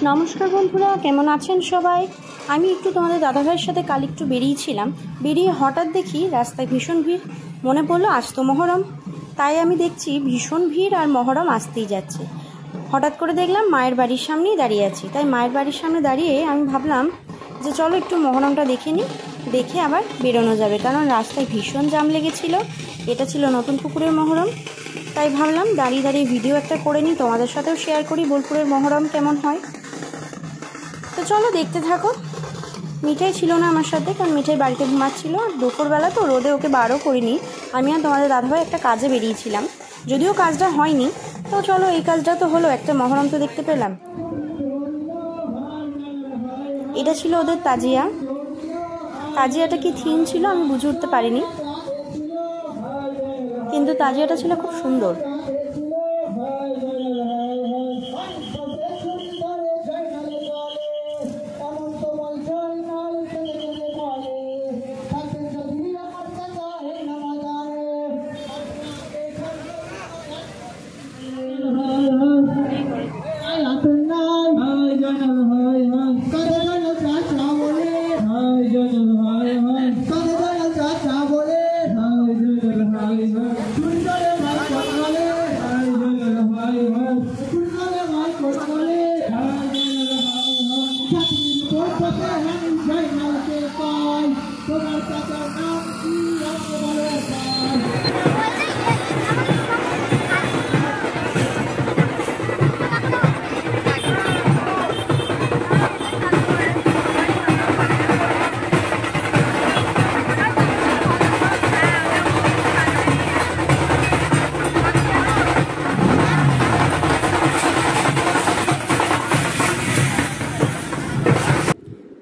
नमस्कार बंधुरा केमन आছেন সবাই। আমি একটু তোমাদের দাদাভাইয়ের সাথে কাল একটু বেরিয়েছিলাম। বেরিয়ে হঠাৎ দেখি রাস্তায় ভীষণ ভিড়। মনে পড়লো আজ তো মহরম, তাই আমি দেখছি ভীষণ ভিড় আর মহরম আসতেই যাচ্ছে। হঠাৎ করে দেখলাম মায়ের বাড়ির সামনেই দাঁড়িয়ে আছি। তাই মায়ের বাড়ির সামনে দাঁড়িয়ে আমি ভাবলাম যে চলো একটু মহরমটা দেখে নিই, দেখে আবার বেরোনো যাবে, কারণ রাস্তায় ভীষণ জ্যাম লেগেছিল। এটা ছিল নতুন পুকুরের মহরম, তাই ভাবলাম দাঁড়িয়ে দাঁড়িয়ে ভিডিও একটা করে নিই, তোমাদের সাথেও শেয়ার করি বোলপুরের মহরম কেমন হয়। তো চলো দেখতে থাকো। মিঠাই ছিল না আমার সাথে, কারণ মিঠাই বাড়িতে ঘুমাচ্ছিল। আর দুপুরবেলা তো রোদে ওকে বারও করিনি। আমি আর তোমাদের দাদাভাই একটা কাজে বেরিয়েছিলাম, যদিও কাজটা হয়নি। তো চলো এই কাজটা তো হলো, একটা মহরম তো দেখতে পেলাম। এটা ছিল ওদের তাজিয়া। তাজিয়াটা কি থিম ছিল আমি বুঝে উঠতে পারিনি, কিন্তু তাজিয়াটা ছিল খুব সুন্দর।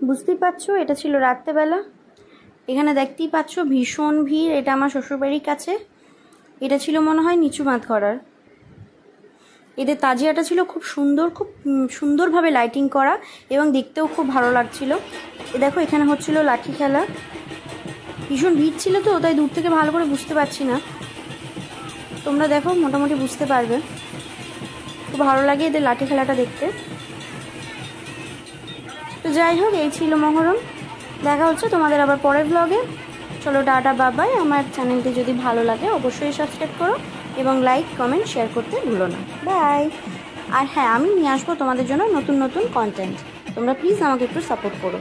বুঝতেই পারছো এটা ছিল রাত্রেবেলা। এখানে দেখতেই পাচ্ছ ভীষণ ভিড়। এটা আমার শ্বশুরবাড়ির কাছে। এটা ছিল মনে হয় নিচু বাঁধ করার। এদের তাজিয়াটা ছিল খুব সুন্দর, খুব সুন্দরভাবে লাইটিং করা এবং দেখতেও খুব ভালো লাগছিল। দেখো এখানে হচ্ছিল লাঠি খেলা। ভীষণ ভিড় ছিল তো, তাই দূর থেকে ভালো করে বুঝতে পারছি না। তোমরা দেখো মোটামুটি বুঝতে পারবে। খুব ভালো লাগে এদের লাঠি খেলাটা দেখতে। তো যাই হোক, এই ছিল মহরম। দেখা হচ্ছে তোমাদের আবার পরের ব্লগে। চলো টাটা বাবাই। আমার চ্যানেলটি যদি ভালো লাগে অবশ্যই সাবস্ক্রাইব করো এবং লাইক কমেন্ট শেয়ার করতে ভুলো না। বাই। আর হ্যাঁ, আমি নিয়ে আসবো তোমাদের জন্য নতুন নতুন কন্টেন্ট। তোমরা প্লিজ আমাকে একটু সাপোর্ট করো।